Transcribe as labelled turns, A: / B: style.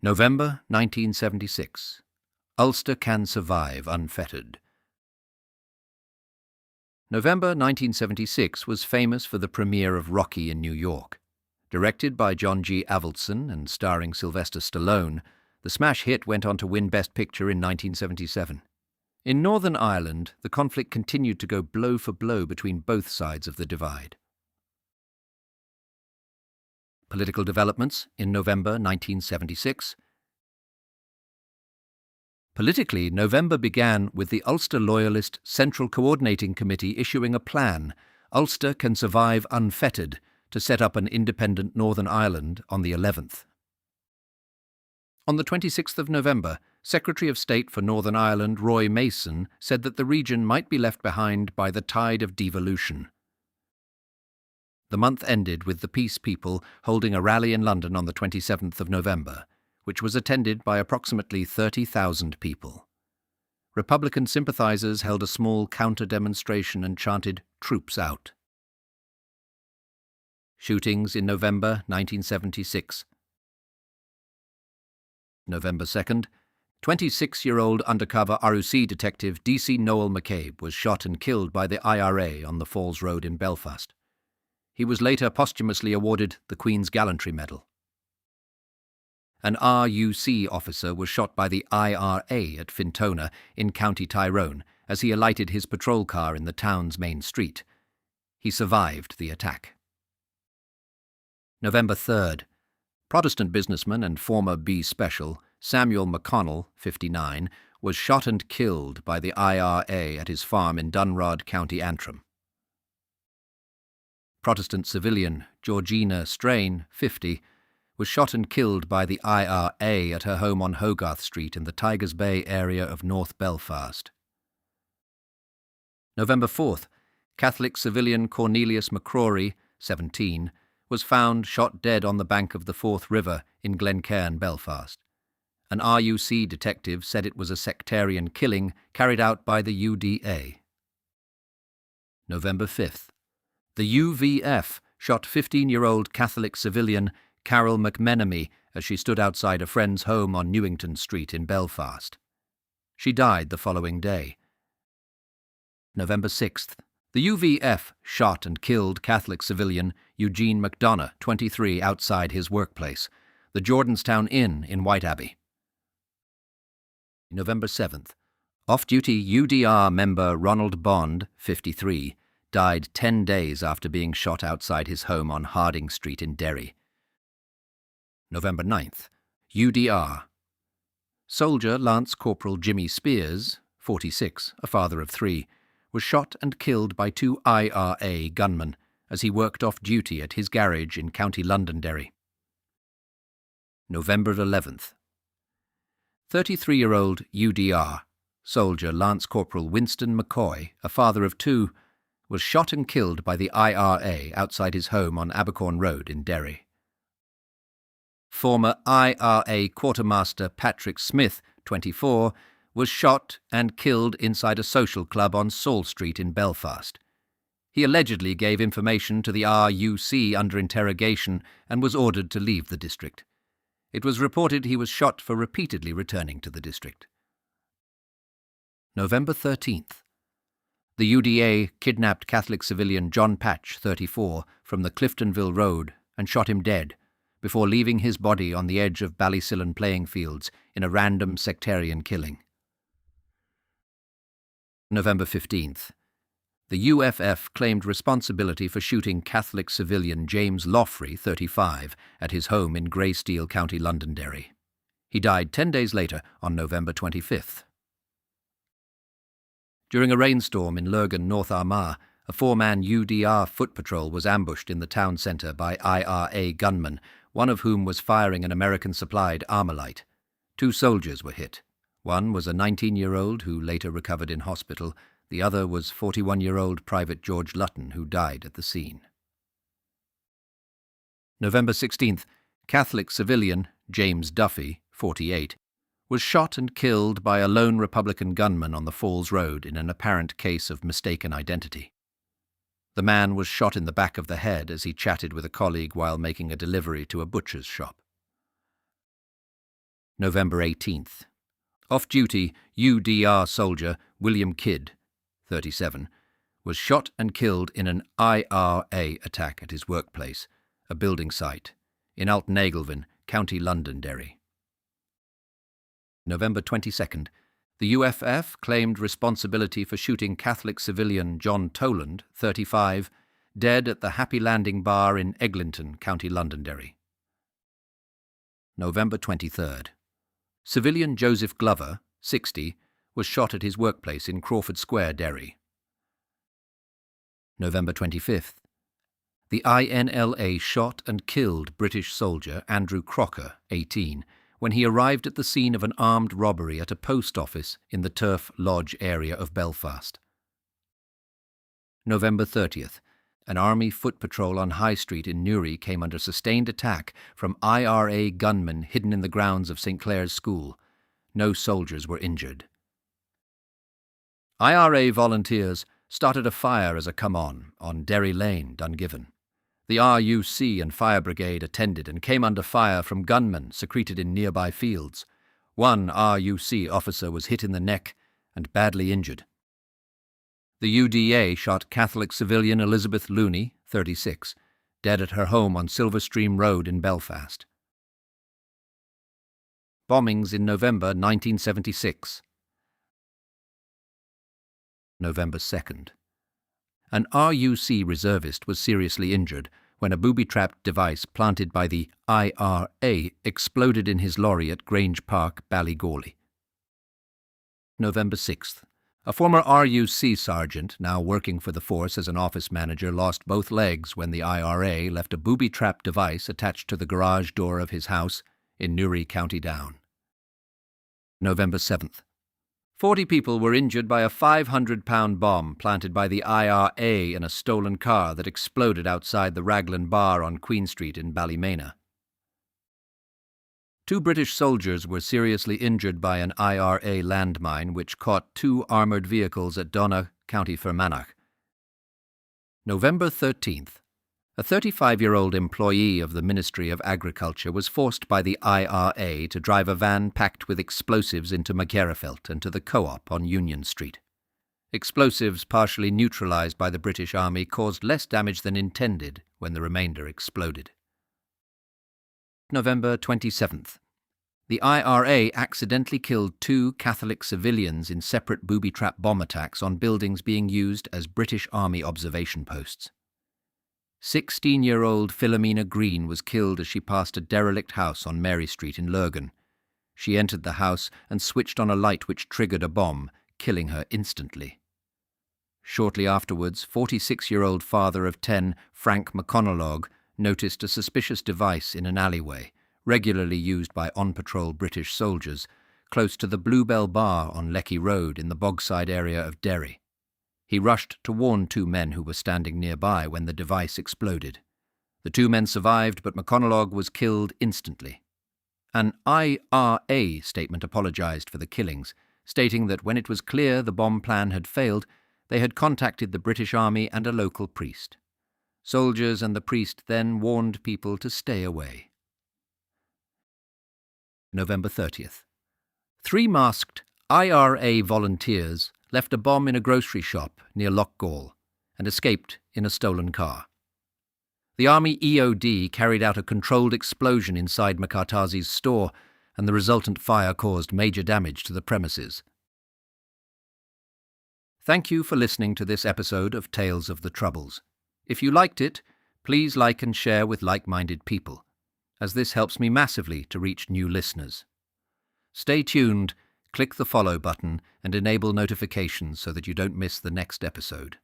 A: November 1976. Ulster Can Survive, Unfettered. November 1976 was famous for the premiere of Rocky in New York. Directed by John G. Avildsen and starring Sylvester Stallone, the smash hit went on to win Best Picture in 1977. In Northern Ireland, the conflict continued to go blow for blow between both sides of the divide. Political developments in November 1976. Politically, November began with the Ulster Loyalist Central Coordinating Committee issuing a plan, Ulster Can Survive Unfettered, to set up an independent Northern Ireland on the 11th. On the 26th of November, Secretary of State for Northern Ireland Roy Mason said that the region might be left behind by the tide of devolution. The month ended with the Peace People holding a rally in London on the 27th of November, which was attended by approximately 30,000 people. Republican sympathizers held a small counter-demonstration and chanted, "Troops out." Shootings in November 1976. November 2nd, 26-year-old undercover RUC detective D.C. Noel McCabe was shot and killed by the IRA on the Falls Road in Belfast. He was later posthumously awarded the Queen's Gallantry Medal. An RUC officer was shot by the IRA at Fintona in County Tyrone as he alighted his patrol car in the town's main street. He survived the attack. November 3rd. Protestant businessman and former B Special Samuel McConnell, 59, was shot and killed by the IRA at his farm in Dunrod, County Antrim. Protestant civilian Georgina Strain, 50, was shot and killed by the IRA at her home on Hogarth Street in the Tigers Bay area of North Belfast. November 4th, Catholic civilian Cornelius McCrory, 17, was found shot dead on the bank of the Forth River in Glencairn, Belfast. An RUC detective said it was a sectarian killing carried out by the UDA. November 5th. The UVF shot 15-year-old Catholic civilian Carol McMenemy as she stood outside a friend's home on Newington Street in Belfast. She died the following day. November 6th. The UVF shot and killed Catholic civilian Eugene McDonough, 23, outside his workplace, the Jordanstown Inn in Whiteabbey. November 7th. Off-duty UDR member Ronald Bond, 53, died 10 days after being shot outside his home on Harding Street in Derry. November 9th. UDR. Soldier Lance Corporal Jimmy Spears, 46, a father of 3, was shot and killed by 2 IRA gunmen as he worked off duty at his garage in County Londonderry. November 11th. 33-year-old UDR, soldier Lance Corporal Winston McCoy, a father of 2, was shot and killed by the IRA outside his home on Abercorn Road in Derry. Former IRA quartermaster Patrick Smith, 24, was shot and killed inside a social club on Saul Street in Belfast. He allegedly gave information to the RUC under interrogation and was ordered to leave the district. It was reported he was shot for repeatedly returning to the district. November 13th. The UDA kidnapped Catholic civilian John Patch, 34, from the Cliftonville Road and shot him dead before leaving his body on the edge of Ballysillan playing fields in a random sectarian killing. November 15th. The UFF claimed responsibility for shooting Catholic civilian James Loffrey, 35, at his home in Greysteel, County Londonderry. He died 10 days later on November 25th. During a rainstorm in Lurgan, North Armagh, a 4-man UDR foot patrol was ambushed in the town centre by IRA gunmen, one of whom was firing an American-supplied Armalite. 2 soldiers were hit. One was a 19-year-old who later recovered in hospital. The other was 41-year-old Private George Lutton, who died at the scene. November 16th. Catholic civilian James Duffy, 48, was shot and killed by a lone Republican gunman on the Falls Road in an apparent case of mistaken identity. The man was shot in the back of the head as he chatted with a colleague while making a delivery to a butcher's shop. November 18th. Off-duty UDR soldier William Kidd, 37, was shot and killed in an IRA attack at his workplace, a building site, in Altnagelvin, County Londonderry. November 22nd. The UFF claimed responsibility for shooting Catholic civilian John Toland, 35, dead at the Happy Landing Bar in Eglinton, County Londonderry. November 23rd. Civilian Joseph Glover, 60, was shot at his workplace in Crawford Square, Derry. November 25th. The INLA shot and killed British soldier Andrew Crocker, 18, when he arrived at the scene of an armed robbery at a post office in the Turf Lodge area of Belfast. November 30th. An army foot patrol on High Street in Newry came under sustained attack from IRA gunmen hidden in the grounds of St. Clair's School. No soldiers were injured. IRA volunteers started a fire as a come-on Derry Lane, Dungiven. The RUC and fire brigade attended and came under fire from gunmen secreted in nearby fields. One RUC officer was hit in the neck and badly injured. The UDA shot Catholic civilian Elizabeth Looney, 36, dead at her home on Silverstream Road in Belfast. Bombings in November 1976. November 2nd. An RUC reservist was seriously injured when a booby-trapped device planted by the IRA exploded in his lorry at Grange Park, Ballygawley. November 6th. A former RUC sergeant, now working for the force as an office manager, lost both legs when the IRA left a booby-trap device attached to the garage door of his house in Newry, County Down. November 7th. 40 people were injured by a 500-pound bomb planted by the IRA in a stolen car that exploded outside the Raglan Bar on Queen Street in Ballymena. 2 British soldiers were seriously injured by an IRA landmine which caught 2 armoured vehicles at Donna, County Fermanagh. November 13th. A 35-year-old employee of the Ministry of Agriculture was forced by the IRA to drive a van packed with explosives into Magherafelt and to the Co-op on Union Street. Explosives partially neutralised by the British Army caused less damage than intended when the remainder exploded. November 27th. The IRA accidentally killed 2 Catholic civilians in separate booby-trap bomb attacks on buildings being used as British Army observation posts. 16-year-old Philomena Green was killed as she passed a derelict house on Mary Street in Lurgan. She entered the house and switched on a light which triggered a bomb, killing her instantly. Shortly afterwards, 46-year-old father of 10, Frank McConalogue, noticed a suspicious device in an alleyway, regularly used by on-patrol British soldiers, close to the Bluebell Bar on Lecky Road in the Bogside area of Derry. He rushed to warn 2 men who were standing nearby when the device exploded. The 2 men survived, but McConalogue was killed instantly. An IRA statement apologised for the killings, stating that when it was clear the bomb plan had failed, they had contacted the British Army and a local priest. Soldiers and the priest then warned people to stay away. November 30th. 3 masked IRA volunteers left a bomb in a grocery shop near Lochgall and escaped in a stolen car. The Army EOD carried out a controlled explosion inside McCarthazi's store, and the resultant fire caused major damage to the premises. Thank you for listening to this episode of Tales of the Troubles. If you liked it, please like and share with like-minded people, as this helps me massively to reach new listeners. Stay tuned, click the follow button, and enable notifications so that you don't miss the next episode.